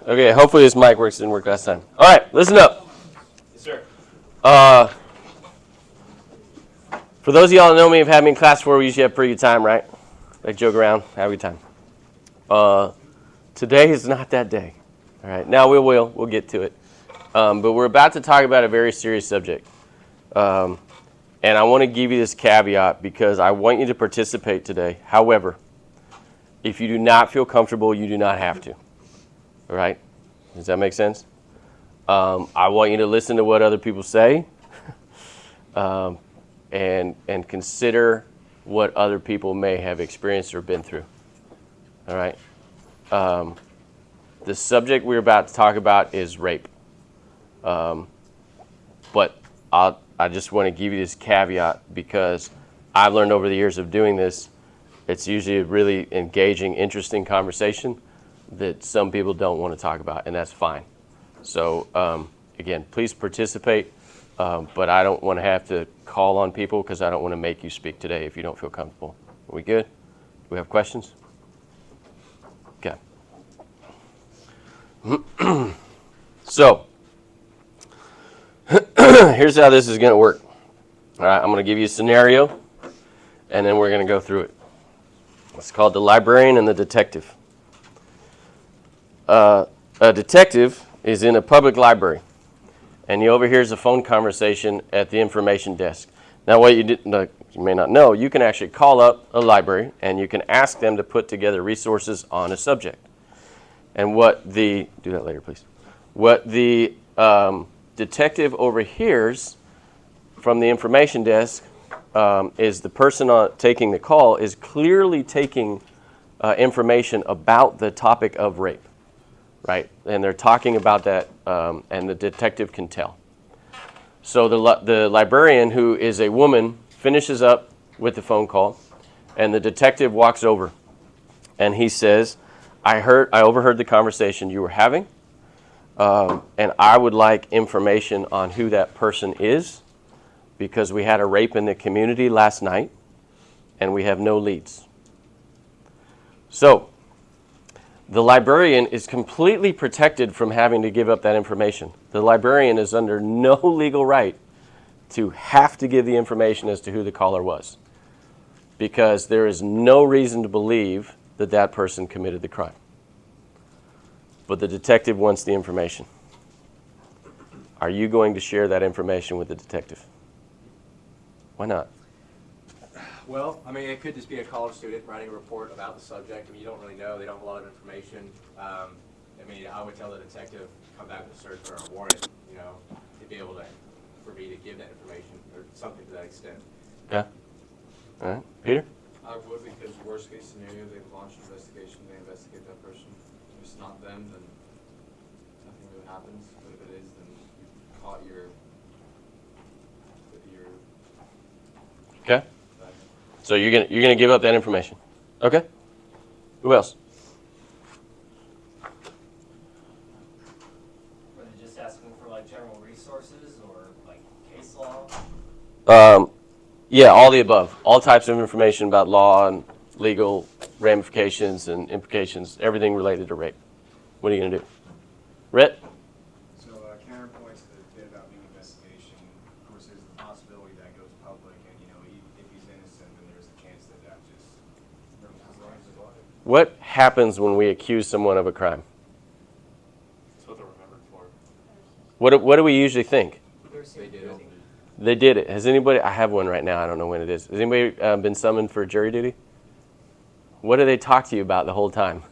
Okay, hopefully this mic works. Didn't work last time. All right, listen up. Yes, sir. For those of y'all that know me, have had me in class before, we usually have a pretty good time, right? Like joke around, have a good time. Today is not that day. All right, now we'll get to it. But we're about to talk about a very serious subject. And I want to give you this caveat because I want you to participate today. However, if you do not feel comfortable, you do not have to. All right? Does that make sense? I want you to listen to what other people say and consider what other people may have experienced or been through. All right? The subject we're about to talk about is rape. But I just want to give you this caveat because I've learned over the years of doing this, it's usually a really engaging, interesting conversation that some people don't want to talk about, and that's fine. So, again, please participate, but I don't want to have to call on people because I don't want to make you speak today if you don't feel comfortable. Are we good? Do we have questions? Okay. So, here's how this is going to work. All right, I'm going to give you a scenario, and then we're going to go through it. It's called the librarian and the detective. A detective is in a public library, and he overhears a phone conversation at the information desk. Now, what you may not know, you can actually call up a library, and you can ask them to put together resources on a subject. And do that later, please. What the detective overhears from the information desk is the person taking the call is clearly taking information about the topic of rape. Right, and they're talking about that, and the detective can tell. So the librarian, who is a woman, finishes up with the phone call, and the detective walks over, and he says, I overheard the conversation you were having, and I would like information on who that person is, because we had a rape in the community last night, and we have no leads. So the librarian is completely protected from having to give up that information. The librarian is under no legal right to have to give the information as to who the caller was, because there is no reason to believe that that person committed the crime. But the detective wants the information. Are you going to share that information with the detective? Why not? Well, I mean, it could just be a college student writing a report about the subject. I mean, you don't really know. They don't have a lot of information. I mean, I would tell the detective, come back with a search or a warrant, to be able for me to give that information or something to that extent. Yeah. All right. Peter? I would, because worst case scenario, they launch an investigation, they investigate that person. If it's not them, then nothing really happens. But if it is, then you caught your Okay. So you're gonna give up that information. Okay. Who else? Were they just asking for like general resources or like case law? Yeah, all the above. All types of information about law and legal ramifications and implications, everything related to rape. What are you gonna do? Rhett? So counterpoint to the bit about new investigation, of course there's the possibility that goes public and, if he's innocent, then there's a chance that just ruins his life. What happens when we accuse someone of a crime? That's what they're remembered for. What do we usually think? They did it. They did it. Has anybody, I have one right now, I don't know when it is. Has anybody been summoned for jury duty? What do they talk to you about the whole time?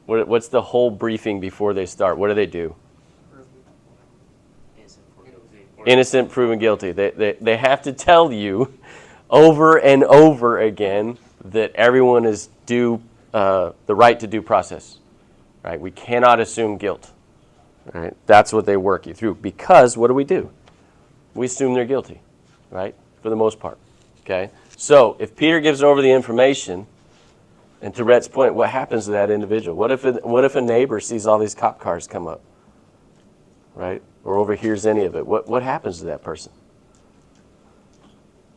What's the whole briefing before they start? What do they do? Innocent, proven guilty. They have to tell you over and over again that everyone is due the right to due process. Right? We cannot assume guilt. Right? That's what they work you through. Because what do? We assume they're guilty, right? For the most part. Okay? So if Peter gives over the information, and to Rhett's point, what happens to that individual? What if a neighbor sees all these cop cars come up, right? Or overhears any of it? What happens to that person?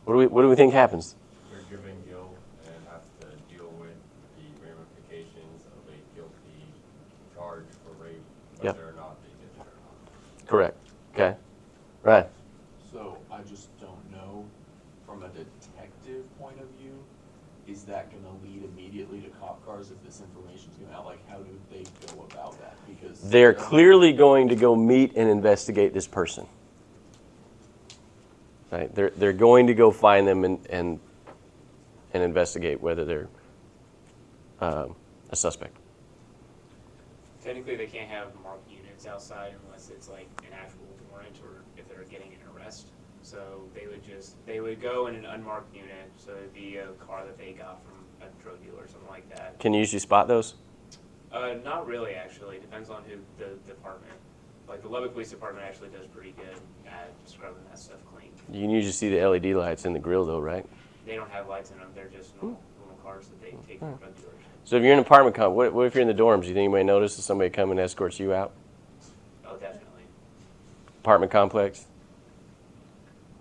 What do we think happens? You're given guilt and have to deal with the ramifications of a guilty charge for rape Yep. whether or not they did it or not. Correct. Okay. Right. So I just don't know, from a detective point of view, is that gonna lead immediately to cop cars if this information's gonna out? Like, how do they go about that? Because They're clearly going to go meet and investigate this person. Right? They're going to go find them and investigate whether they're a suspect. Technically, they can't have marked units outside unless it's like an actual warrant or if they're getting an arrest. So they would go in an unmarked unit. So it'd be a car that they got from a drug dealer or something like that. Can you usually spot those? Not really, actually. It depends on who the department. Like the Lubbock Police Department actually does pretty good at scrubbing that stuff clean. You can usually see the LED lights in the grill, though, right? They don't have lights in them. They're just normal cars that they take from drug dealers. So if you're in an apartment complex, what if you're in the dorms? You think anybody notices somebody come and escorts you out? Oh, definitely. Apartment complex,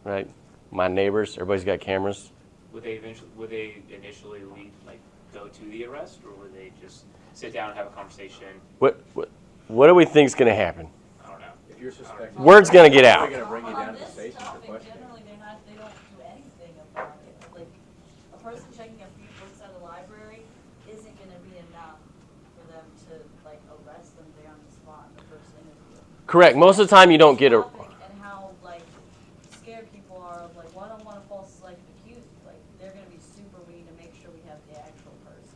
right? My neighbors, everybody's got cameras. Would they initially lead, like go to the arrest, or would they just sit down and have a conversation? What do we think's going to happen? I don't know. If you're suspected. Word's gonna get out. They're gonna bring you On down to the this station for topic, questioning. generally, they don't do anything about it. Like, a person checking a few books at a library isn't gonna be enough for them to, like, arrest them there on the spot in the first interview. Correct. Most of the time you don't get a... Topic and how, like, scared people are of, like, well, I don't want a false, like, accused. Like, they're gonna be super mean to make sure we have the actual person.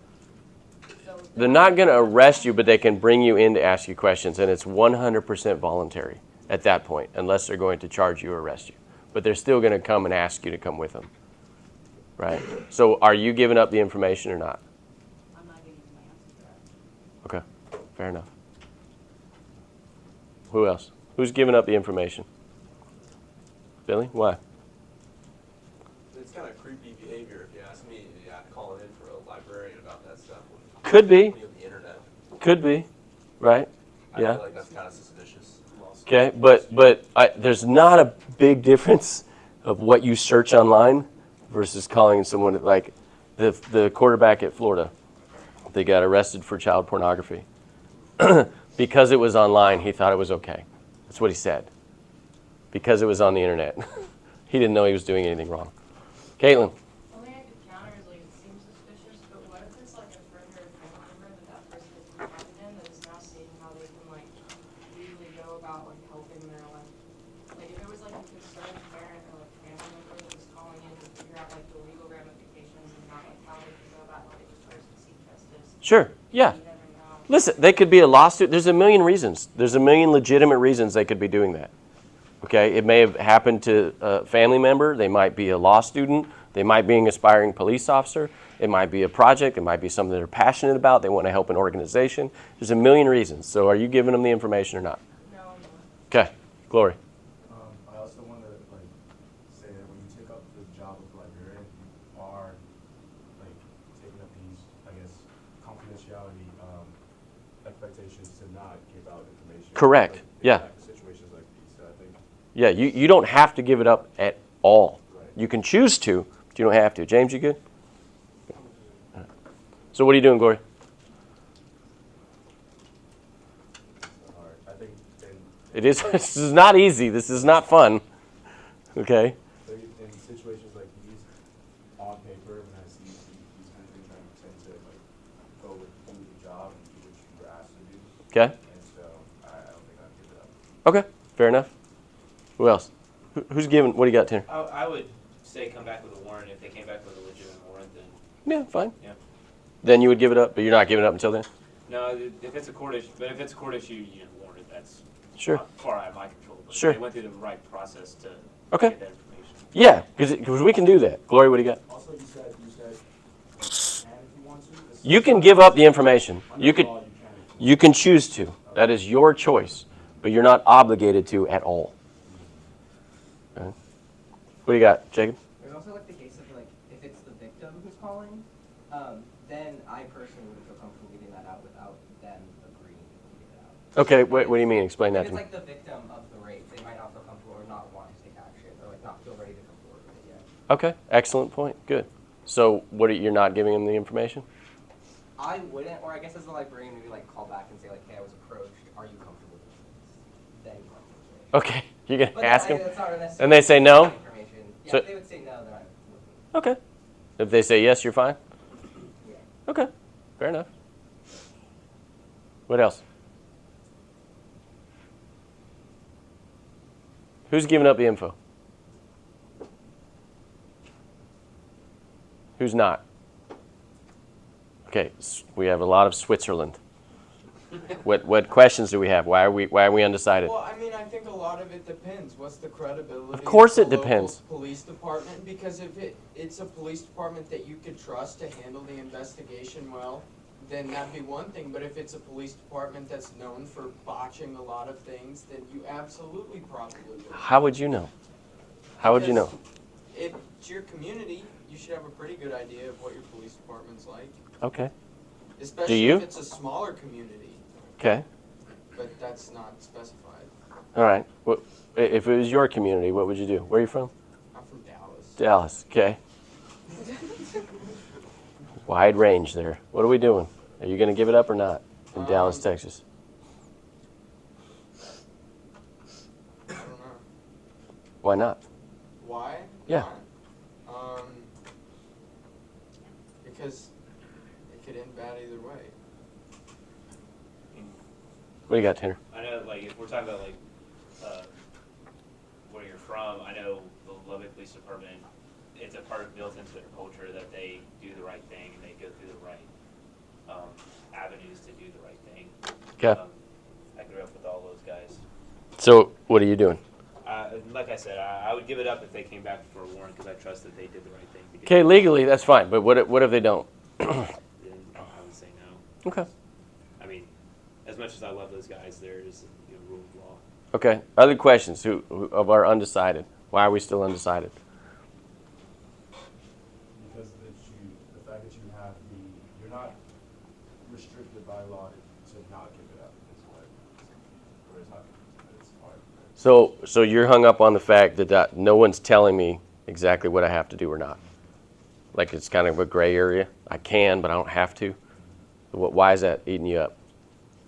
So They're not going to arrest you, but they can bring you in to ask you questions, and it's 100% voluntary at that point, unless they're going to charge you or arrest you. But they're still going to come and ask you to come with them, right? So are you giving up the information or not? I'm not giving you my answer to that. Okay, fair enough. Who else? Who's giving up the information? Billy, why? It's kind of creepy behavior, if you ask me, yeah, calling in for a librarian about that stuff. Could be. On the internet. Could be, right? I Yeah. feel like that's kind of suspicious. Okay, but there's not a big difference of what you search online versus calling someone like the quarterback at Florida. They got arrested for child pornography. Because it was online, he thought it was okay. That's what he said. Because it was on the internet. He didn't know he was doing anything wrong. Caitlin. Only I could counter is like it seems suspicious, but what if it's like a friend or a family member that person is confided in that is now seeing how they can like legally go about like helping their like if it was like a concerned parent or like family member that was calling in to figure out like the legal ramifications and not like how they can go about helping this person seek justice. Sure, yeah. You never know. Listen, they could be a lawsuit. There's a million reasons. There's a million legitimate reasons they could be doing that. Okay, it may have happened to a family member. They might be a law student. They might be an aspiring police officer. It might be a project. It might be something they're passionate about. They want to help an organization. There's a million reasons. So are you giving them the information or not? No, I'm not. Okay, Glory. I also want to like say that when you take up the job of librarian, you are like taking up these, I guess, confidentiality expectations to not give out information. Correct. Like, Yeah. exact situations like these. So I think Yeah, you don't have to give it up at all. Right. You can choose to, but you don't have to. James, you good? All right. So what are you doing, Glory? it's hard. I think in It is. This is not easy. This is not fun. Okay. in situations like these, on paper, when I see these kind of things, I tend to like go with do the job and do what you were asked to do. Okay. And so I don't think I'd give it up. Okay. Fair enough. Who else? Who's giving? What do you got, Tanner? I would say come back with a warrant. If they came back with a legitimate warrant, then Yeah, fine. yeah. Then you would give it up, but you're not giving it up until then. No, if it's a court issue, but if it's a court issue, you know, warrant, that's Sure. far out of my control. But Sure. they went through the right process to Okay. get that information. Yeah, because we can do that. Glory, what do you got? Also, you said can if you want to. This is- You can give up the information. Under You could. law, you can. You can choose to. That is your choice, but you're not obligated to at all. Okay. What do you got, Jacob? There's also like the case of like if it's the victim who's calling, then I personally wouldn't feel comfortable giving that out without them agreeing to give it out. Okay, what do you mean? Explain that If to it's me. like the victim of the rape, they might not feel comfortable or not want to take action or like not feel ready to come forward with it yet. Okay, excellent point. Good. So, you're not giving them the information? I wouldn't, or I guess as a librarian, maybe like call back and say like, hey, I was approached. Are you comfortable with this? Then you want to say. Okay, you're going But to ask them? that's not necessarily And they say no? information. Yeah, So- if they would say no, then I wouldn't. Okay. If they say yes, you're fine? Yeah. Okay, fair enough. What else? Who's giving up the info? Who's not? Okay, we have a lot of Switzerland. What questions do we have? Why are we undecided? Well, I mean, I think a lot of it depends. What's the credibility Of course the it depends. local police department? Because if it's a police department that you could trust to handle the investigation well, then that'd be one thing. But if it's a police department that's known for botching a lot of things, then you absolutely probably would. How would you know? How would you know? If it's your community, you should have a pretty good idea of what your police department's like. Okay. Especially you? if it's a smaller community, Okay. but that's not specified. All right. If it was your community, what would you do? Where are you from? I'm from Dallas. Dallas. Okay. Wide range there. What are we doing? Are you going to give it up or not in Dallas, Texas? I don't know. Why not? Why? Yeah. Why? Because it could end bad either way. What do you got, Tanner? I know, like, if we're talking about, like, where you're from, I know the Lubbock Police Department, it's a part of built into their culture that they do the right thing and they go through the right avenues to do the right thing. Okay. I grew up with all those guys. So what are you doing? Like I said, I would give it up if they came back for a warrant because I trust that they did the right thing. Okay, legally that's fine, but what if they don't? Then I would say no. Okay. I mean, as much as I love those guys, there is rule of law. Okay. Other questions who of our undecided? Why are we still undecided? Because the fact that you have you're not restricted by law to not give it up is what, or it's not, it's hard. So you're hung up on the fact that no one's telling me exactly what I have to do or not. Like it's kind of a gray area. I can, but I don't have to. Why is that eating you up?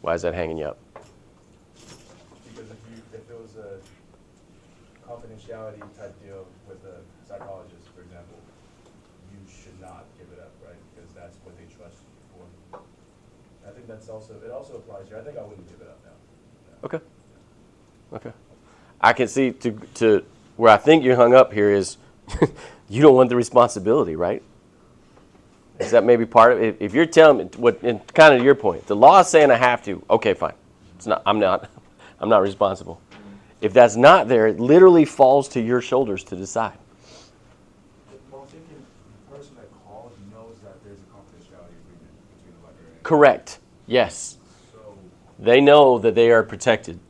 Why is that hanging you up? Because if it was a confidentiality type deal with a psychologist, for example, you should not give it up, right? Because that's what they trust you for. I think it also applies here. I think I wouldn't give it up now. Okay. Okay. I can see to where I think you're hung up here is you don't want the responsibility, right? Is that maybe part of it? If you're telling me what, and kind of your point, the law is saying I have to. Okay, fine. It's not. I'm not responsible. If that's not there, it literally falls to your shoulders to decide. Well, I'm thinking the person that called knows that there's a confidentiality agreement between the librarian. Correct. Yes. So, They know that they are protected.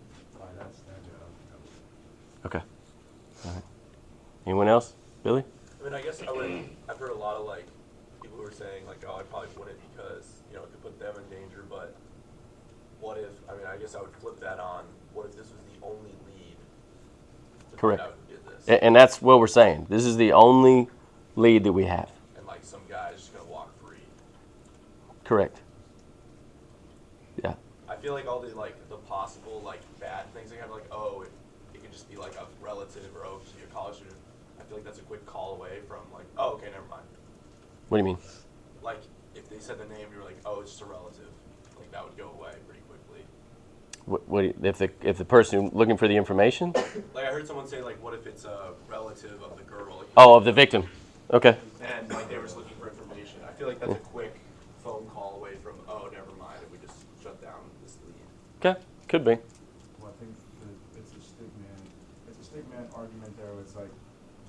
that's that job. Okay. All right. Anyone else? Billy? I mean, I guess I've heard a lot of like people who are saying like, oh, I probably wouldn't because, you know, it could put them in danger, but what if, I mean, I guess I would flip that on. What if this was the only lead to Correct. find out who did this? And that's what we're saying. This is the only lead that we have. And like some guy's just gonna walk free. Correct. Yeah. I feel like all the like the possible like bad things they have, like, oh, it could just be like a relative or oh, just be a college student. I feel like that's a quick call away from like, oh, okay, never mind. What do you mean? Like if they said the name, you were like, oh, it's just a relative. Like that would go away pretty quickly. If the person looking for the information? Like I heard someone say like, what if it's a relative of the girl? Like, Oh, of the victim. Okay. and like they were just looking for information. I feel like that's a quick phone call away from, oh, never mind, if we just shut down this lead. Okay. Could be. Well, I think it's a stickman argument there. Where it's like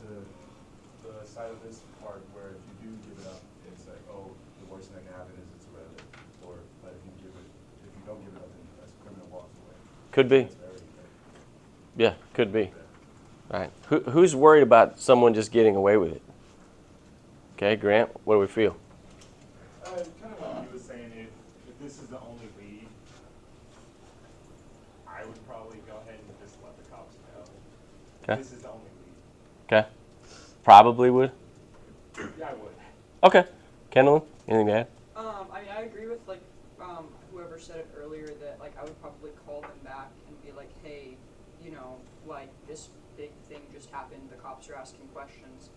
the side of this part where if you do give it up, it's like, oh, the worst thing that can happen is it's a relative. But if you don't give it up, then that's a criminal walks away. Could be. That's very, Yeah, could be. All right. Who's worried about someone just getting away with it? Okay, Grant, what do we feel? Kind of like you were saying, if this is the only lead, I would probably go ahead and just let the cops know. Okay. This is the only lead. Okay. Probably would. Yeah, I would. Okay. Kendall, anything to add? I agree with said it earlier that like I would probably call them back and be like, hey, you know, like this big thing just happened, the cops are asking questions,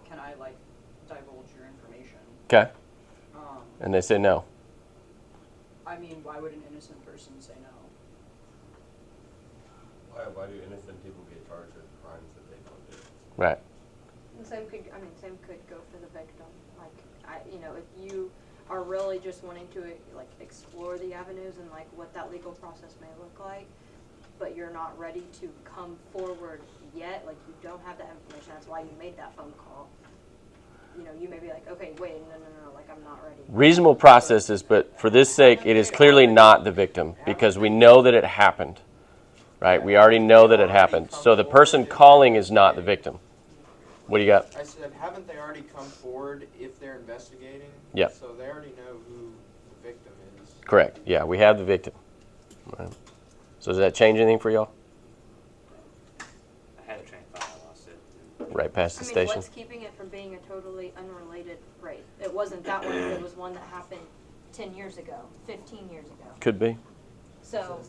can I like divulge your information? Okay. Um, And they say no. I mean, why would an innocent person say no? Why do innocent people get charged with crimes that they don't do? Right. The same could, I mean, same could go for the victim. Like, you know, if you are really just wanting to, like, explore the avenues and, like, what that legal process may look like, but you're not ready to come forward yet, like, you don't have that information, that's why you made that phone call. You know, you may be like, okay, wait, no, like, I'm not ready. Reasonable processes, but for this sake, it is clearly not the victim because we know that it happened. Right? We already know that it happened. So the person calling is not the victim. What do you got? I said, haven't they already come forward if they're investigating? Yep. So they already know who the victim is. Correct. Yeah, we have the victim. Right. So does that change anything for y'all? I had a train of thought, I lost it. Right past the I mean, station? what's keeping it from being a totally unrelated rape? It wasn't that one, it was one that happened 10 years ago, 15 years ago. Could be. So,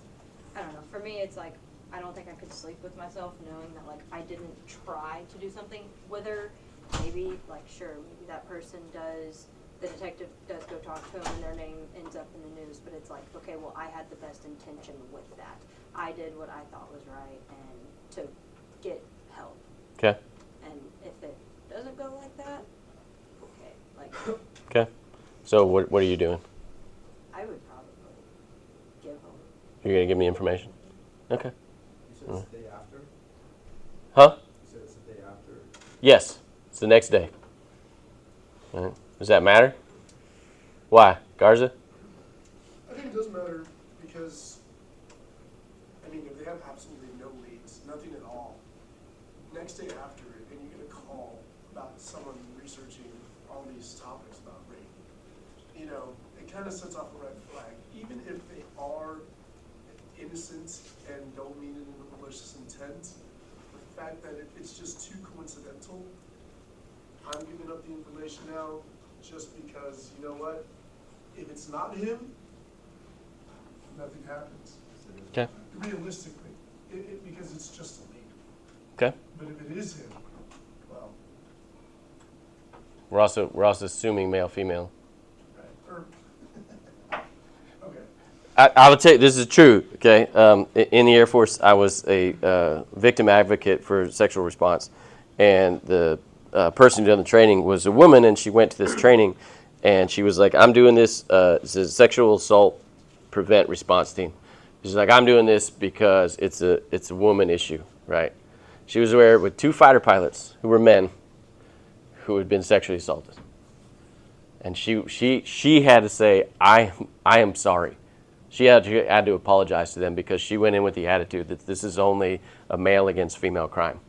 I don't know, for me, it's like, I don't think I could sleep with myself knowing that, like, I didn't try to do something with her. Maybe, like, sure, maybe that person does, the detective does go talk to him and their name ends up in the news, but it's like, okay, well, I had the best intention with that. I did what I thought was right and to get help. Okay. And if it doesn't go like that, okay, like, Okay. So what are you doing? I would probably give them. You're going to give me information? Okay. You said it's the day after? Huh? You said it's the day after? Yes. It's the next day. All right. Does that matter? Why? Garza? I think it does matter because, I mean, if they have absolutely no leads, nothing at all, next day after, and you get a call about someone researching all these topics about rape, you know, it kind of sets off a red flag. Even if they are innocent and don't mean it in a malicious intent, the fact that it's just too coincidental, I'm giving up the information now just because, you know what, if it's not him, nothing happens. Okay. Realistically, because it's just a lead. Okay. But if it is him, well, We're also assuming male, female. right, or, okay. I would say this is true. Okay, in the Air Force, I was a victim advocate for sexual response, and the person who did the training was a woman, and she went to this training, and she was like, "I'm doing this. It's a sexual assault prevent response team." She's like, "I'm doing this because it's a woman issue, right?" She was there with 2 fighter pilots who were men, who had been sexually assaulted, and she had to say, "I am sorry." She had to apologize to them because she went in with the attitude that this is only a male against female crime.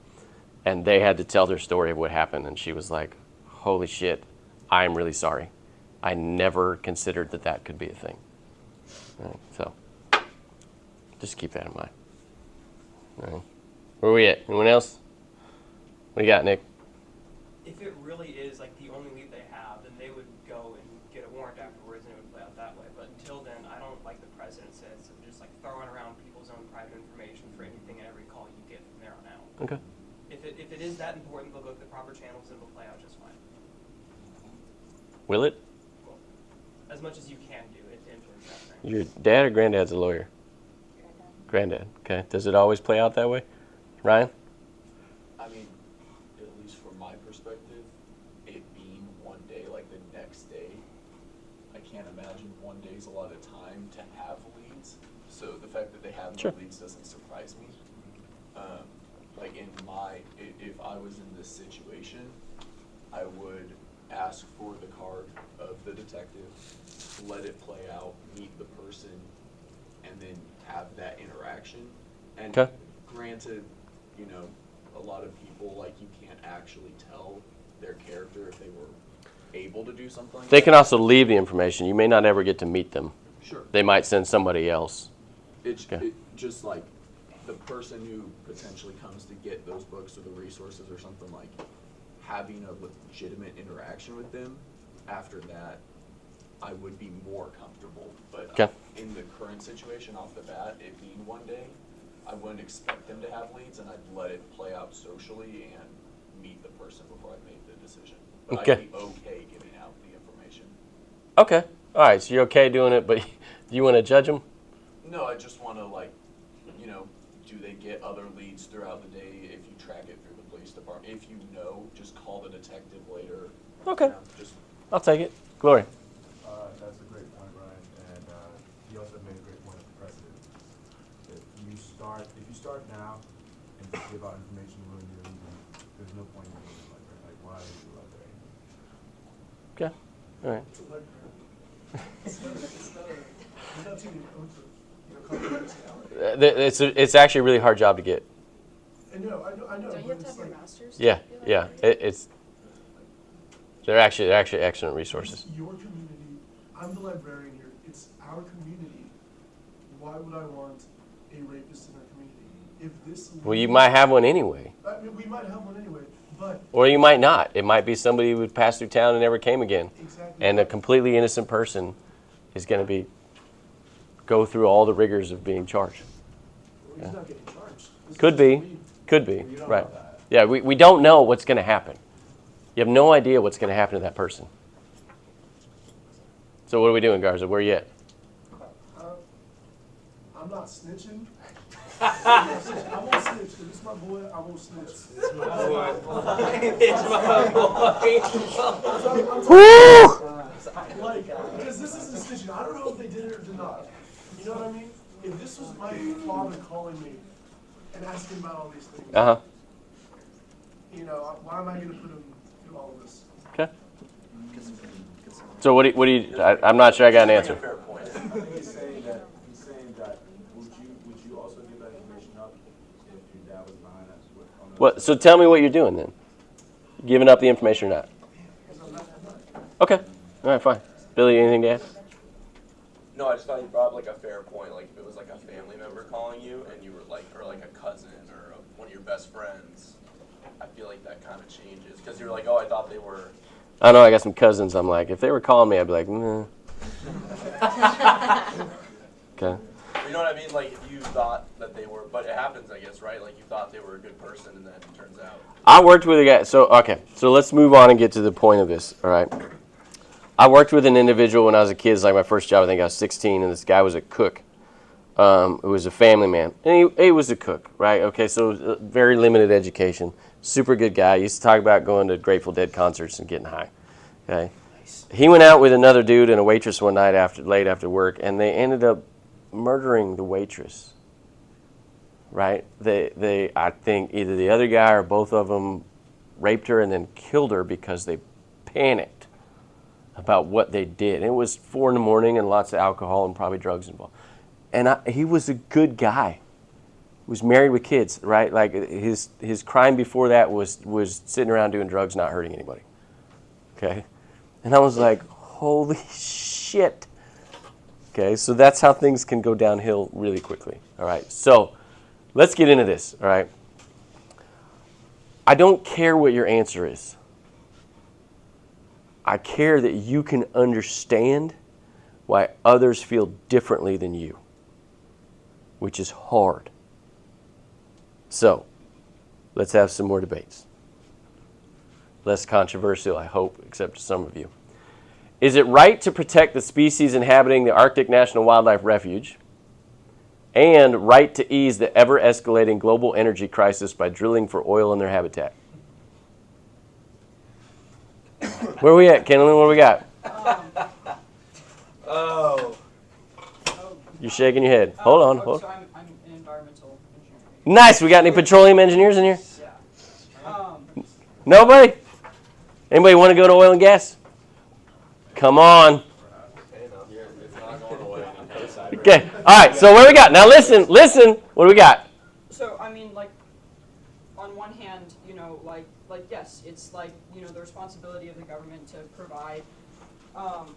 And they had to tell their story of what happened. And she was like, holy shit, I am really sorry. I never considered that could be a thing. All right, so just keep that in mind. All right. Where are we at? Anyone else? What do you got, Nick? If it really is like the only lead they have, then they would go and get a warrant afterwards and it would play out that way. But until then, I don't like the president says of just like throwing around people's own private information for anything and every call you get from there on out. Okay. If it is that important, they'll go to the proper channels and it'll play out just fine. Will it? Well, as much as you can do it to influence that thing. Your dad or granddad's a lawyer? Granddad. Okay. Does it always play out that way? Ryan? I mean, at least from my perspective, it being one day, like the next day, I can't imagine one day's a lot of time to have leads. So the fact that they have no Sure. leads doesn't surprise me. Like if I was in this situation, I would ask for the card of the detective, let it play out, meet the person, and then have that interaction. And Okay. granted, you know, a lot of people, like, you can't actually tell their character if they were able to do something like They that. can also leave the information. You may not ever get to meet them. Sure. They might send somebody else. It's Okay. just like the person who potentially comes to get those books or the resources or something, like having a legitimate interaction with them after that I would be more comfortable. But Okay. in the current situation off the bat, it being one day, I wouldn't expect them to have leads, and I'd let it play out socially and meet the person before I made the decision. But Okay. I'd be okay giving out the information. Okay. All right. So you're okay doing it, but do you want to judge them? No, I just want to, like, do they get other leads throughout the day if you track it through the police department? If you know, just call the detective later. Okay. Just I'll take it. Gloria. That's a great point, Ryan, and he also made a great point of precedent. If you start now and just give out information when you're leaving, there's no point in going to the library. Like, why is the library? Okay. All right. It's a library. It's not too many oaths of, confidentiality. It's actually a really hard job to get. I know. Don't you but have to it's have your like- master's? to Yeah. be a Yeah. librarian? They're actually excellent resources. It's your community. I'm the librarian here. It's our community. Why would I want a rapist in our community? If this. Well, you might have one anyway, I mean, we might have one anyway, but or you might not. It might be somebody who passed through town and never came again, exactly. and a completely innocent person is going to go through all the rigors of being charged. He's not getting charged. This Could is be. just weed. Could be. You don't Right. know that. Yeah, we don't know what's going to happen. You have no idea what's going to happen to that person. So what are we doing, Garza? Where you at? I'm not snitching. I won't snitch. If it's my boy, I won't snitch. It's my boy. Like, because this isn't snitching. I don't know if they did it or did not. You know what I mean? If this was my father calling me and asking about all these things, Uh-huh. Why am I going to put him through all of this? Okay. So what do you I'm not sure I got an answer. fair point. I think he's saying that would you also give that information up if your dad was behind us? What? So tell me what you're doing then. Giving up the information or not? Okay. All right, fine. Billy, anything to add? No, I just thought you brought up like a fair point. Like if it was like a family member calling you and you were like, or like a cousin or one of your best friends, I feel like that kind of changes because you're like, oh, I thought they were. I know I got some cousins. I'm like, if they were calling me, I'd be like, nah. Okay. You know what I mean? Like if you thought that they were, but it happens, I guess, right? Like you thought they were a good person and then it turns out. I worked with a guy. So let's move on and get to the point of this. All right. I worked with an individual when I was a kid. It's like my first job. I think I was 16, and this guy was a cook. Who was a family man, and he was a cook, right? Okay, so very limited education. Super good guy. He used to talk about going to Grateful Dead concerts and getting high. Okay. He went out with another dude and a waitress one night late after work, and they ended up murdering the waitress. Right? I think either the other guy or both of them raped her and then killed her because they panicked about what they did. It was 4 a.m. and lots of alcohol and probably drugs involved. And he was a good guy. He was married with kids, right? Like his crime before that was sitting around doing drugs, not hurting anybody. Okay? And I was like, holy shit. Okay, so that's how things can go downhill really quickly. All right, so let's get into this, all right? I don't care what your answer is. I care that you can understand why others feel differently than you, which is hard. So, let's have some more debates. Less controversial, I hope, except to some of you. Is it right to protect the species inhabiting the Arctic National Wildlife Refuge and right to ease the ever-escalating global energy crisis by drilling for oil in their habitat? Where are we at, Kenley? What do we got? You're shaking your head. Hold on. So I'm an environmental engineer. Nice. We got any petroleum engineers in here? Yeah. Nobody? Anybody want to go to oil and gas? Come on. Okay. All right. So what do we got? Now listen. What do we got? So I mean, like, on one hand, like yes, it's like the responsibility of the government to provide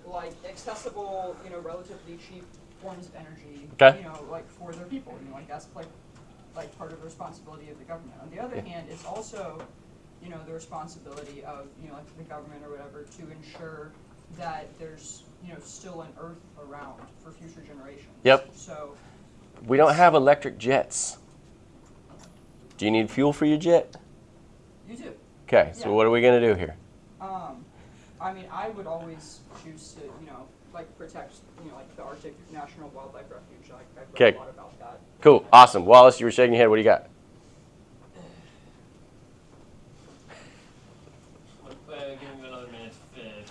like accessible, relatively cheap forms of energy, Okay. like for their people. Like that's like part of the responsibility of the government. On the other hand, it's also the responsibility of like the government or whatever to ensure that there's still an Earth around for future generations. Yep. So We don't have electric jets. Do you need fuel for your jet? you do. Okay, so Yeah. what are we going to do here? I mean, I would always choose to, protect, like the Arctic National Wildlife Refuge. I've read Okay. a lot about that. Cool, awesome. Wallace, you were shaking your head. What do you got? Give me another minute to finish.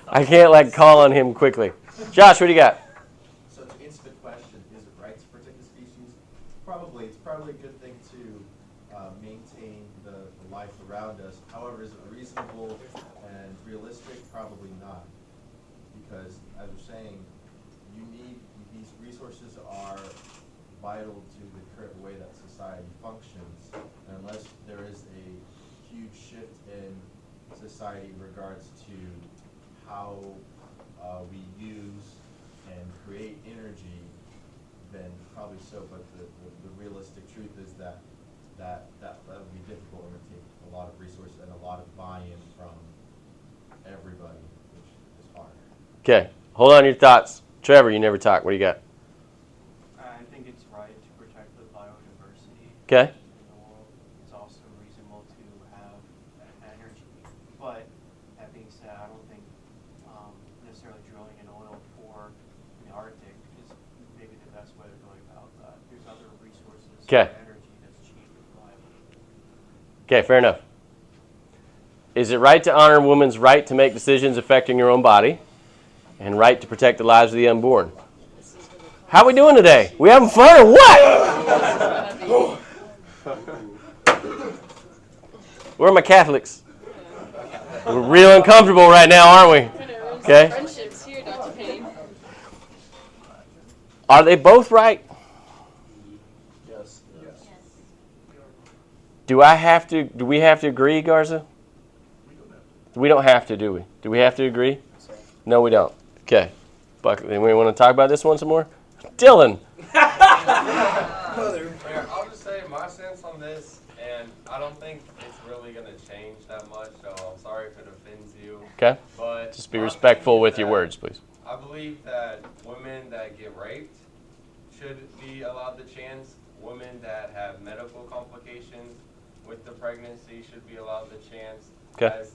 I can't call on him quickly. Josh, what do you got? So to answer the question, is it right to protect the species? Probably. It's probably a good thing to maintain the life around us. However, is it reasonable and realistic? Probably not. Because, as we're saying, these resources are vital to the current way that society functions. And unless there is a huge shift in society in regards to how we use and create energy, then probably so. But the realistic truth is that would be difficult and would take a lot of resources and a lot of buy-in from everybody, which is hard. Okay, hold on to your thoughts. Trevor, you never talk. What do you got? I think it's right to protect the biodiversity. Okay. In the world. It's also reasonable to have energy. But that being said, I don't think necessarily drilling in oil for the Arctic is maybe the best way of going about that. There's other resources for energy that's cheap and reliable. Okay, fair enough. Is it right to honor a woman's right to make decisions affecting her own body and right to protect the lives of the unborn? How are we doing today? We having fun or what? Where are my Catholics? We're real uncomfortable right now, aren't we? Okay. Friendships here, Dr. Payne. Are they both right? Yes. Do we have to agree, Garza? We don't have to, do we? Do we have to agree? No, we don't. Okay. Buckley, we want to talk about this one some more? Dylan. I'll just say my sense on this, and I don't think it's really going to change that much, so I'm sorry if it offends you. Okay. But just be respectful with your words, please. I believe that women that get raped should be allowed the chance. Women that have medical complications with the pregnancy should be allowed the chance. Okay. As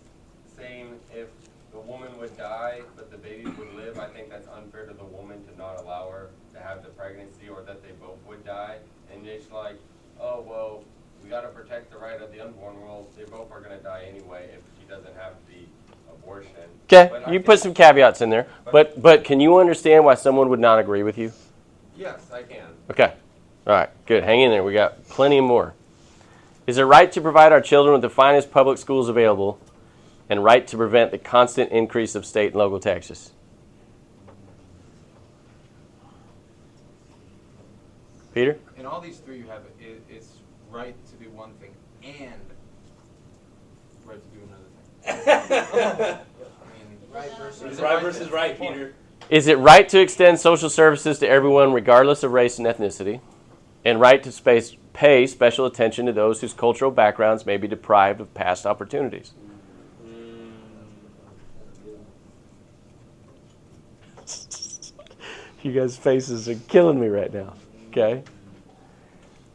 same if the woman would die but the baby would live, I think that's unfair to the woman to not allow her to have the pregnancy, or that they both would die. And it's like, oh, well, we got to protect the right of the unborn. Well, they both are going to die anyway if she doesn't have the abortion. Okay, you put some caveats in there. But can you understand why someone would not agree with you? Yes, I can. Okay. All right, good. Hang in there. We got plenty more. Is it right to provide our children with the finest public schools available and right to prevent the constant increase of state and local taxes? Peter? In all these three, you have it's right to do one thing and right to do another thing. Right versus right, Peter. Is it right to extend social services to everyone regardless of race and ethnicity, and right to pay special attention to those whose cultural backgrounds may be deprived of past opportunities? You guys' faces are killing me right now. Okay.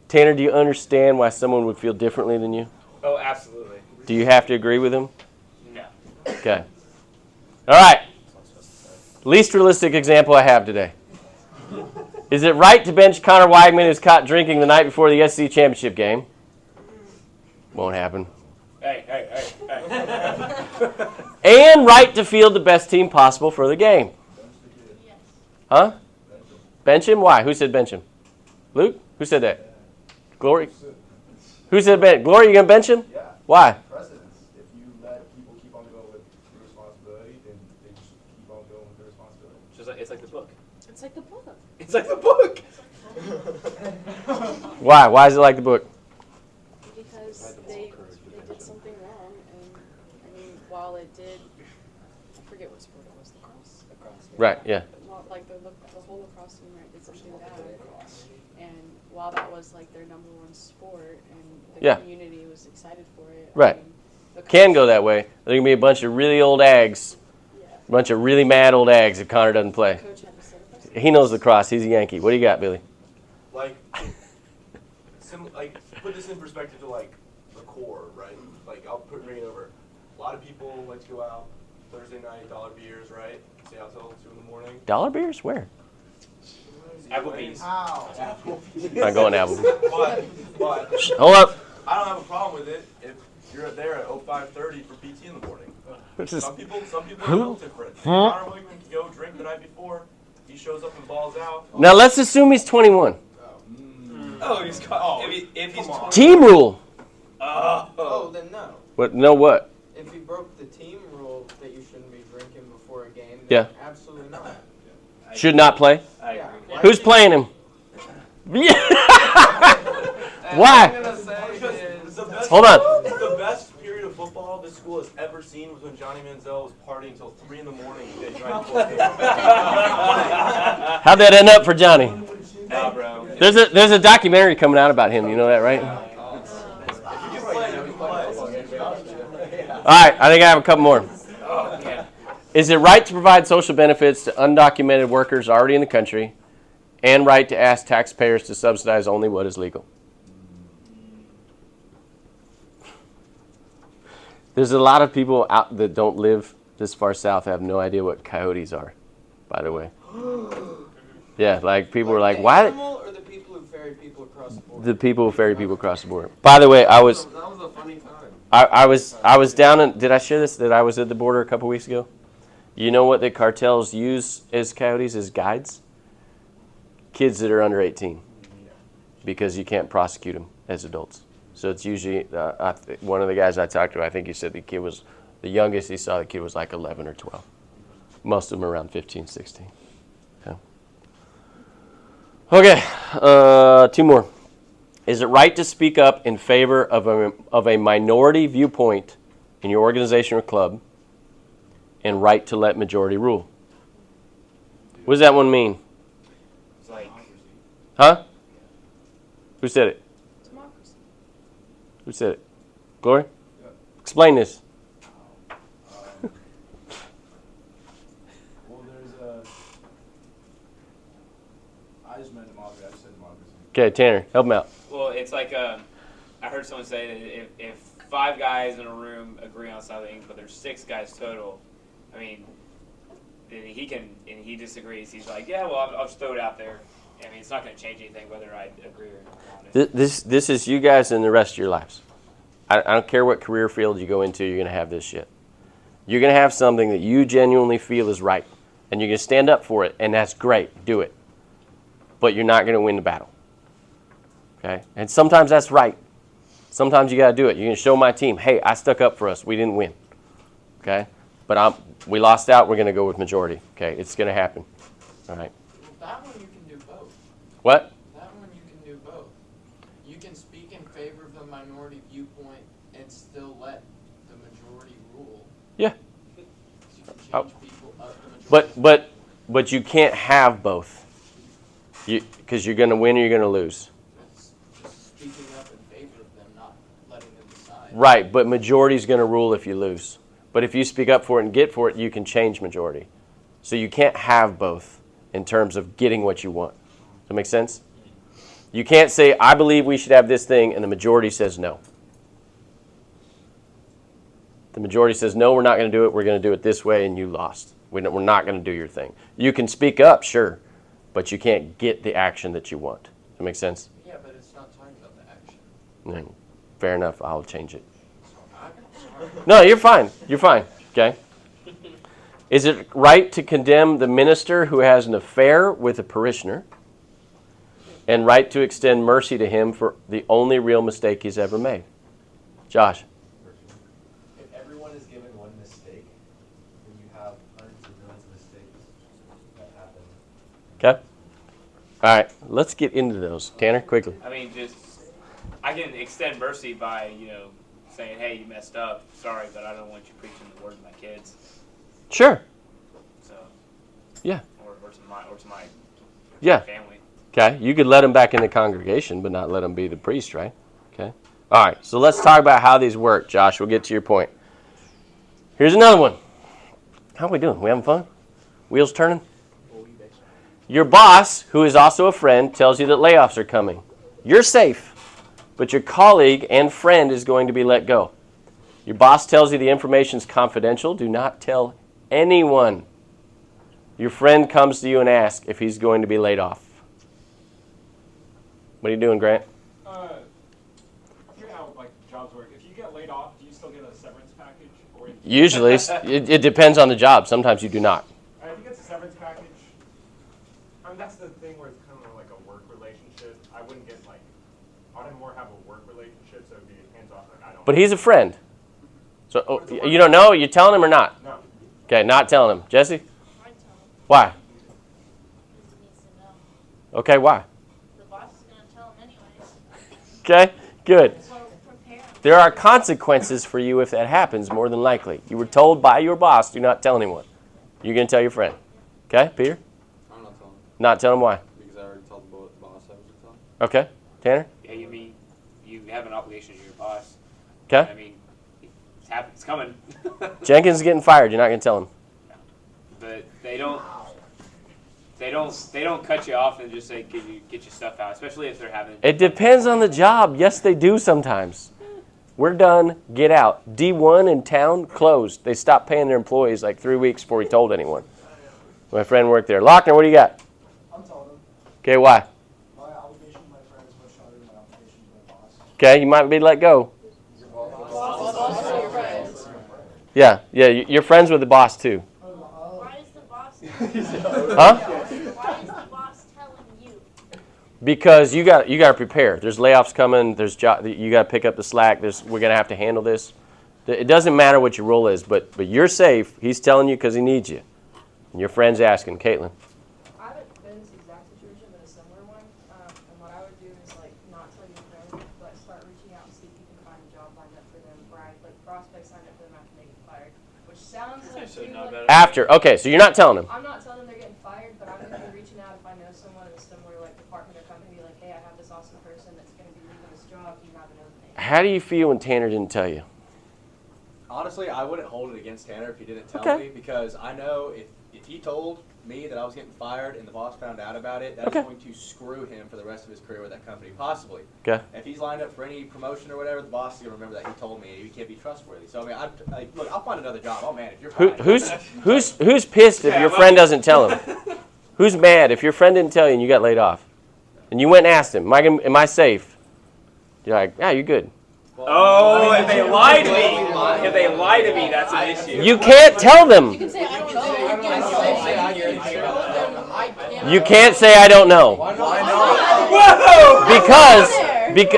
Tanner, do you understand why someone would feel differently than you? Oh, absolutely. Do you have to agree with him? No. Okay. All right. Least realistic example I have today. Is it right to bench Connor Weigman, who's caught drinking the night before the SC championship game? Won't happen. Hey. And right to field the best team possible for the game? Huh? Bench him? Why? Who said bench him? Luke? Who said that? Glory? Who said bench? Glory, you going to bench him? Yeah. Why? Precedence. If you let people keep on going with the responsibility, then they just keep on going with the responsibility. It's like the book. It's like the book. It's like the book. Why? Why is it like the book? Because they did something wrong, and I mean, while it did, I forget what sport it was, lacrosse. Right, yeah. But like the whole lacrosse team, right, did something bad, and while that was like their number one sport, and the community was excited for it. Right. I mean, Can go that way. There can be a bunch of really old ags Bunch of really mad old Ags if Connor doesn't play. He knows lacrosse. He's a Yankee. What do you got, Billy? Like, put this in perspective to like the core, right? Like, I'll bring it over. A lot of people like to go out Thursday night, dollar beers, right? Stay out till 2 in the morning. Dollar beers? Where? Applebee's. Applebee's. Not going to Applebee's. But Hold up. I don't have a problem with it if you're there at 05:30 for PT in the morning. Some people are built different. Connor Williams can go drink the night before. He shows up and balls out. Now let's assume he's 21. Oh, he's caught. If he's 20. Team rule. Oh, then no. What? No what? If he broke the team rule that you shouldn't be drinking before a game, Yeah. then absolutely not. Should not play? Yeah. Who's playing him? Why? Hold on. The best period of football this school has ever seen was when Johnny Manziel was partying until 3 in the morning. How'd that end up for Johnny? Nah, bro. There's a documentary coming out about him. You know that, right? All right, I think I have a couple more. Is it right to provide social benefits to undocumented workers already in the country and right to ask taxpayers to subsidize only what is legal? There's a lot of people out that don't live this far south have no idea what coyotes are, by the way. Yeah, like people are like, why? Or the people who ferry people across the border? The people who ferry people across the border. By the way, That was a funny time. I was down in, did I share this, that I was at the border a couple weeks ago? You know what the cartels use as coyotes, as guides? Kids that are under 18. Because you can't prosecute them as adults. So it's usually, one of the guys I talked to, I think he said the kid was, the youngest he saw, the kid was like 11 or 12. Most of them around 15, 16. Okay, 2 more. Is it right to speak up in favor of a minority viewpoint in your organization or club and right to let majority rule? What does that one mean? It's like, Huh? Who said it? Democracy. Who said it? Glory? Explain this. Well, there's I just meant democracy. I just said democracy. Okay, Tanner, help him out. well, it's like I heard someone say that if 5 guys in a room agree on something, but there's 6 guys total, I mean, then he disagrees. He's like, yeah, well, I'll just throw it out there. I mean, it's not going to change anything whether I agree or not on it. This is you guys and the rest of your lives. I don't care what career field you go into, you're going to have this shit. You're going to have something that you genuinely feel is right, and you're going to stand up for it, and that's great. Do it. But you're not going to win the battle. Okay? And sometimes that's right. Sometimes you got to do it. You're going to show my team, hey, I stuck up for us. We didn't win. Okay? But we lost out. We're going to go with majority. Okay? It's going to happen. All right? That one you can do both. What? That one you can do both. You can speak in favor of the minority viewpoint and still let the majority rule. Yeah. So you can change people up the majority. But you can't have both. Because you're going to win or you're going to lose. It's just speaking up in favor of them, not letting them decide. Right, but majority's going to rule if you lose. But if you speak up for it and get for it, you can change majority. So you can't have both in terms of getting what you want. Does that make sense? You can't say, I believe we should have this thing, and the majority says no. The majority says, no, we're not going to do it. We're going to do it this way, and you lost. We're not going to do your thing. You can speak up, sure, but you can't get the action that you want. Does that make sense? Yeah, but it's not talking about the action. No, fair enough. I'll change it. No, you're fine. You're fine. Okay. Is it right to condemn the minister who has an affair with a parishioner and right to extend mercy to him for the only real mistake he's ever made? Josh. If everyone is given one mistake, then you have hundreds of millions of mistakes that happen. Okay. All right. Let's get into those. Tanner, quickly. I mean, I can extend mercy by, saying, hey, you messed up. Sorry, but I don't want you preaching the word to my kids. Sure. So. Yeah. Or to my Yeah. family. Okay. You could let them back in the congregation, but not let them be the priest, right? Okay. All right. So let's talk about how these work, Josh. We'll get to your point. Here's another one. How we doing? We having fun? Wheels turning? Your boss, who is also a friend, tells you that layoffs are coming. You're safe, but your colleague and friend is going to be let go. Your boss tells you the information is confidential. Do not tell anyone. Your friend comes to you and asks if he's going to be laid off. What are you doing, Grant? I forget how like jobs work. If you get laid off, do you still get a severance package? Or Usually, it depends on the job. Sometimes you do not. I think it's a severance package. I mean, that's the thing where it's kind of like a work relationship. I wouldn't get like, I'd more have a work relationship, so it'd be hands off. Like I don't. But he's a friend. So you don't know? You telling him or not? No. Okay, not telling him. Jesse? Why? Okay, why? The boss is gonna tell him anyways. Okay, good. There are consequences for you if that happens, more than likely. You were told by your boss, do not tell anyone. You're going to tell your friend. Okay, Peter? I'm not telling him. Not tell him why? Because I already told the boss I was going to tell him. Okay, Tanner? Yeah, you mean, you have an obligation to your boss. Okay. I mean, it's coming. Jenkins is getting fired. You're not going to tell him. But they don't cut you off and just say, get your stuff out, especially if they're having. It depends on the job. Yes, they do sometimes. We're done. Get out. D1 in town closed. They stopped paying their employees like 3 weeks before he told anyone. My friend worked there. Lochner, what do you got? I'm telling them. Okay, why? My obligation to my friend is much stronger than my obligation to my boss. Okay, you might be let go. Yeah, you're friends with the boss too. Why is the boss? Huh? Why is the boss telling you? Because you got to prepare. There's layoffs coming. You got to pick up the slack. We're gonna have to handle this. It doesn't matter what your role is, but you're safe. He's telling you because he needs you. And your friend's asking, Caitlin. I haven't been in this exact situation, but a similar one. And what I would do is like not tell your friend, but start reaching out and see if you can find a job lined up for them, or I like prospects sign up for them after they get fired. Which sounds like too like, After, okay, so you're not telling him. I'm not telling them they're getting fired, but I'm gonna be reaching out if I know someone in a similar like department or company, be like, hey, I have this awesome person that's gonna be leaving this job. Do you have an opening? How do you feel when Tanner didn't tell you? Honestly, I wouldn't hold it against Tanner if he didn't tell Okay. me, because I know if he told me that I was getting fired and the boss found out about it, that's Okay. going to screw him for the rest of his career with that company, possibly. Okay. If he's lined up for any promotion or whatever, the boss is going to remember that he told me he can't be trustworthy. So, I mean, look, I'll find another job. I'll manage. You're fine. Who's pissed if your friend doesn't tell him? Who's mad if your friend didn't tell you and you got laid off? And you went and asked him, am I safe? You're like, yeah, you're good. Oh, if they lie to me, that's an issue. You can't tell them. You can say, I don't know. You can't say I don't know. Because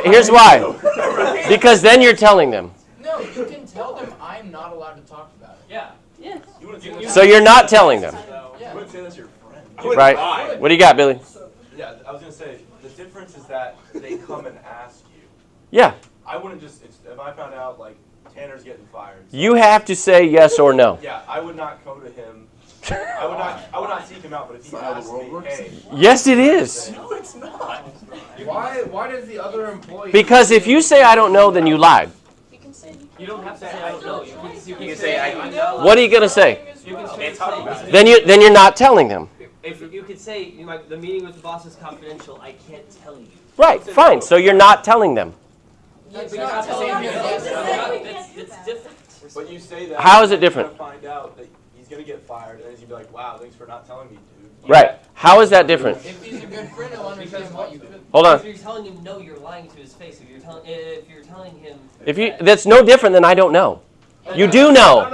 here's why. Because then you're telling them. No, you can tell them I'm not allowed to talk about it. Yeah. Yes. So you're not telling them. You wouldn't say that's your friend. Right. What do you got, Billy? Yeah, I was gonna say the difference is that they come and ask you. Yeah. I wouldn't just if I found out like Tanner's getting fired. You have to say yes or no. Yeah, I would not go to him. I would not seek him out. But if he asked me, hey. Yes, it is. No, it's not. Why does the other employee? Because if you say I don't know, then you lied. You don't have to say I don't know. You can say I know. What are you gonna say? You can say Then you're not telling them. If you could say, the meeting with the boss is confidential, I can't tell you. Right. Fine. So you're not telling them. It's different. But you say that. How is it different? You're gonna find out that he's gonna get fired, and then he's gonna be like, "Wow, thanks for not telling me, dude." Right. How is that different? If he's a good friend, he'll understand what you could. Hold on. If you're telling him no, you're lying to his face. If you're telling him That's no different than I don't know. You do know.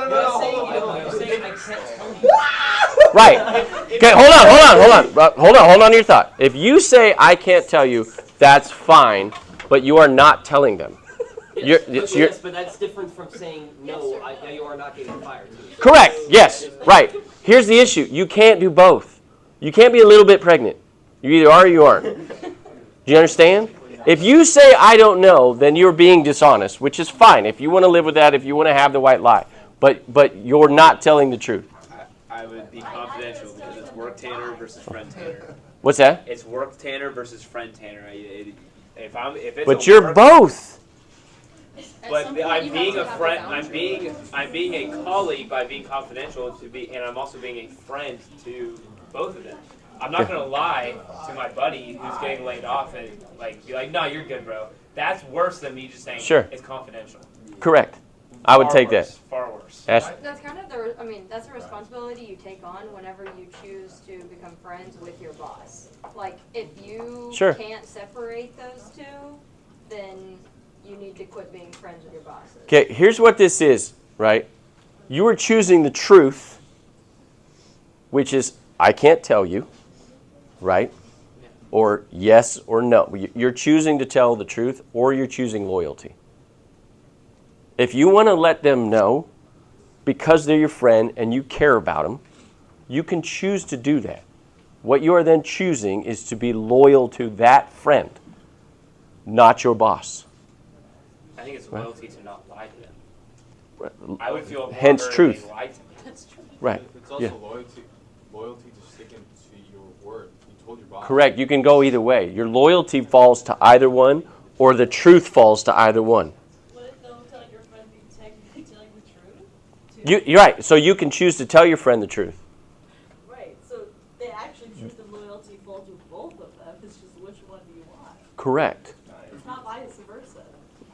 You're saying I can't tell you. Right. Okay, hold on to your thought. If you say I can't tell you, that's fine, but you are not telling them. Yes, but that's different from saying no, you are not getting fired. Correct. Yes. Right. Here's the issue. You can't do both. You can't be a little bit pregnant. You either are or you aren't. Do you understand? If you say I don't know, then you're being dishonest, which is fine. If you want to live with that, if you want to have the white lie, but you're not telling the truth. I would be confidential because it's work Tanner versus friend Tanner. What's that? It's work Tanner versus friend Tanner. If it's But a you're work, both. But some point I'm you being have a to have friend. a I'm being a colleague by being confidential and I'm also being a friend to both of them. I'm not gonna lie to my buddy who's getting laid off and like be like, no, you're good, bro. That's worse than me just saying Sure. it's confidential. Correct. I would Far take worse, that. Far worse. Ash? That's kind of the, I mean, that's a responsibility you take on whenever you choose to become friends with your boss. Like, if you Sure. can't separate those two, then you need to quit being friends with your bosses. Okay, here's what this is, right? You are choosing the truth, which is, I can't tell you, right? Or yes or no. You're choosing to tell the truth, or you're choosing loyalty. If you want to let them know because they're your friend and you care about them, you can choose to do that. What you are then choosing is to be loyal to that friend, not your boss. I think it's loyalty to not lie to them. Right. I would feel more Hence hurt if truth. they lied to me. That's true. Right. It's also Yeah. loyalty to sticking to your word. You told your boss. Correct. You can go either way. Your loyalty falls to either one, or the truth falls to either one. Would it though tell your friend be technically telling the truth? You're right. So you can choose to tell your friend the truth. Right, so they actually truth and loyalty fall to both of them, it's just which one do you want? Correct. It's not vice versa.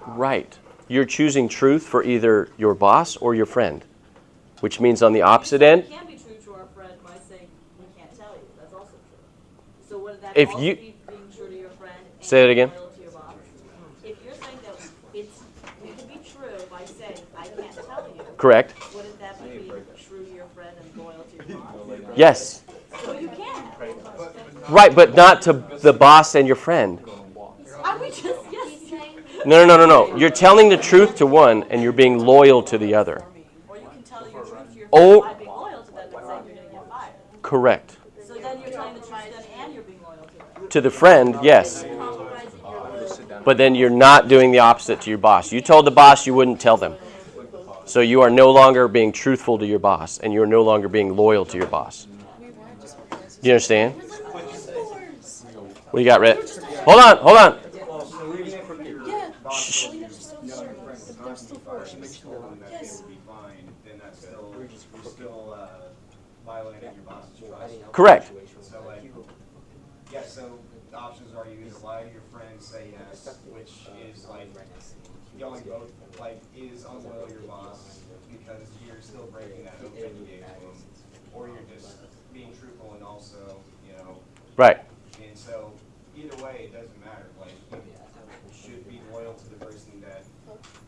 Right. You're choosing truth for either your boss or your friend, which means on the opposite end, We can be true to our friend by saying, we can't tell you, that's also true. So would that If also you- be being true to your friend and Say that again. loyal to your boss? If you're saying that we can be true by saying, I can't tell you. Correct. Wouldn't that be being true to your friend and loyal to your boss? Yes. So you can. Right, but not to the boss and your friend. Are we just, yes. No. You're telling the truth to one and you're being loyal to the other. Or you can tell your truth to your Oh. friend by being loyal to them and saying you're gonna get fired. Correct. So then you're telling the truth to them and you're being loyal to them. To the friend, yes. But then you're not doing the opposite to your boss. You told the boss you wouldn't tell them. So you are no longer being truthful to your boss and you're no longer being loyal to your boss. You understand? What do you got, Rhett? Hold on. Shh. Violating your boss's trust. Correct. So like, yeah, so the options are you either lie to your friend, say yes, which is like going both, like is unloyal to your boss because you're still breaking that oath that you gave to him, or you're just being truthful and also, you know. Right. And so either way, it doesn't matter. Like you should be loyal to the person that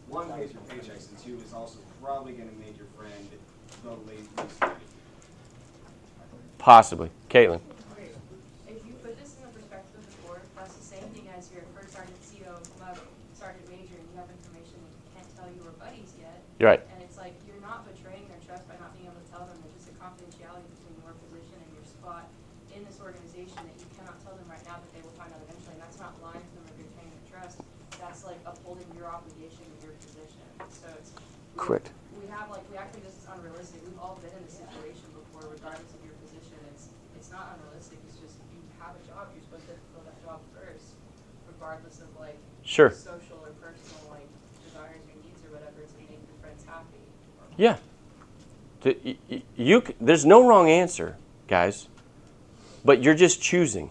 one pays your paychecks and two is also probably going to make your friend the laziest. Possibly. Caitlin. Okay, if you put this in the perspective of the board, that's the same thing as your first sergeant CO level, sergeant major, and you have information that you can't tell your buddies yet. You're right. And it's like, you're not betraying their trust by not being able to tell them. There's just a confidentiality between your position and your spot in this organization that you cannot tell them right now, but they will find out eventually. And that's not lying to them or betraying their trust. That's like upholding your obligation with your position. So it's. Correct. We have like, we act like this is unrealistic. We've all been in this situation before, regardless of your position. It's not unrealistic. It's just you have a job. You're supposed to fulfill that job first, regardless of like Sure. social or personal like desires or needs or whatever. It's to make your friends happy. Yeah. There's no wrong answer, guys. But you're just choosing.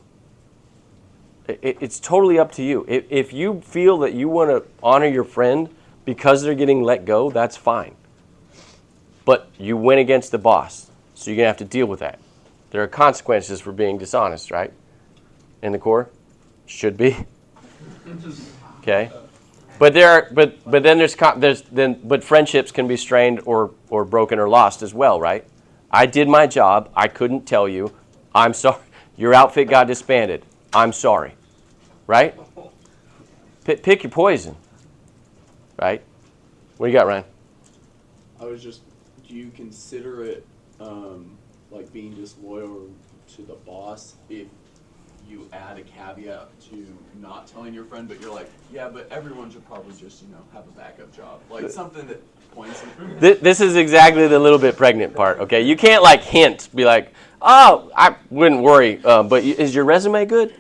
It's totally up to you. If you feel that you want to honor your friend because they're getting let go, that's fine. But you went against the boss, so you're going to have to deal with that. There are consequences for being dishonest, right? In the Corps? Should be. Okay? But but friendships can be strained or broken or lost as well, right? I did my job. I couldn't tell you. I'm sorry. Your outfit got disbanded. I'm sorry. Right? Pick your poison. Right? What do you got, Ryan? I was just, do you consider it like being disloyal to the boss if you add a caveat to not telling your friend, but you're like, yeah, but everyone should probably just, have a backup job. Like something that points in. This is exactly the little bit pregnant part, okay? You can't hint, be like, oh, I wouldn't worry, but is your resume good?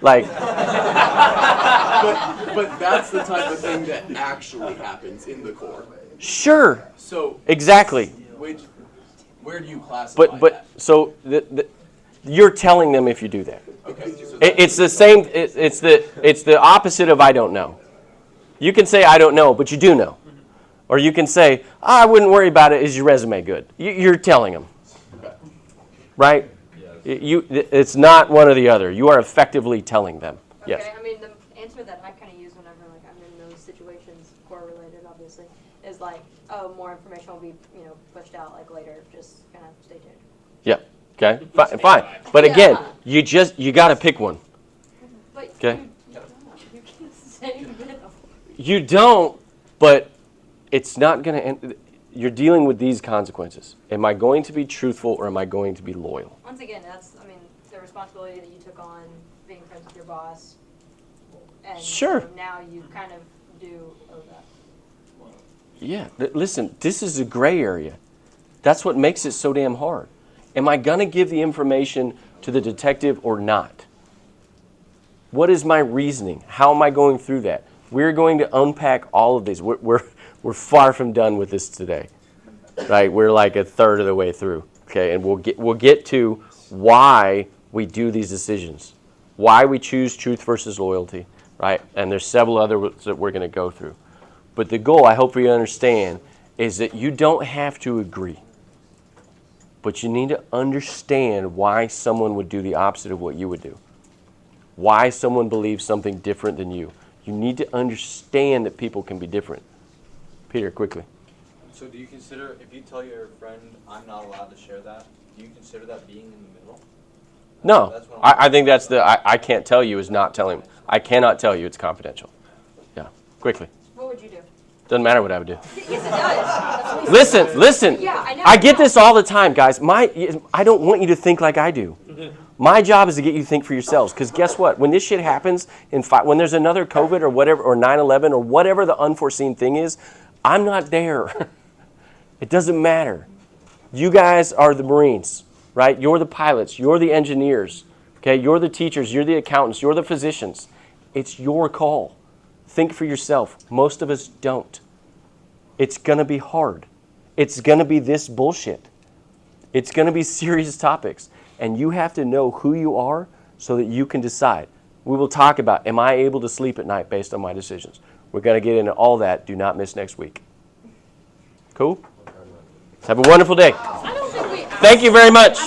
but that's the type of thing that actually happens in the Corps. Sure. So exactly. Where do you classify But so you're telling them if you do that. Okay. It's the same. It's the opposite of I don't know. You can say I don't know, but you do know, or you can say I wouldn't worry about it. Is your resume good? You're telling them, right? It's not one or the other. You are effectively telling them. Okay, Yes. I mean, the answer that I kind of use whenever like I'm in those situations, core-related obviously, is like, oh, more information will be, pushed out like later. Just kind of stay tuned. Yeah. Okay. Fine. But again, you got to pick one. But Okay. you can't say middle. You don't, but it's not going to end. You're dealing with these consequences. Am I going to be truthful or am I going to be loyal? Once again, that's, the responsibility that you took on being friends with your boss. And Sure. so now you kind of do owe that. Yeah. Listen, this is a gray area. That's what makes it so damn hard. Am I going to give the information to the detective or not? What is my reasoning? How am I going through that? We're going to unpack all of these. We're far from done with this today, right? We're like a third of the way through, okay? And we'll get to why we do these decisions, why we choose truth versus loyalty, right? And there's several others that we're going to go through. But the goal, I hope you understand, is that you don't have to agree, but you need to understand why someone would do the opposite of what you would do, why someone believes something different than you. You need to understand that people can be different. Peter, quickly. So do you consider, if you tell your friend, I'm not allowed to share that, do you consider that being in the middle? No, I think that's I can't tell you is not telling. I cannot tell you, it's confidential. Yeah, quickly. What would you do? Doesn't matter what I would do. Yes, it does. That's what he Listen. Yeah, I know. I get this all the time, guys. I don't want you to think like I do. My job is to get you to think for yourselves. Because guess what? When this shit happens, when there's another COVID or whatever, or 9/11 or whatever the unforeseen thing is, I'm not there. It doesn't matter. You guys are the Marines, right? You're the pilots. You're the engineers. Okay? You're the teachers. You're the accountants. You're the physicians. It's your call. Think for yourself. Most of us don't. It's going to be hard. It's going to be this bullshit. It's going to be serious topics. And you have to know who you are so that you can decide. We will talk about, am I able to sleep at night based on my decisions? We're going to get into all that. Do not miss next week. Cool? Have a wonderful day. Thank you very much.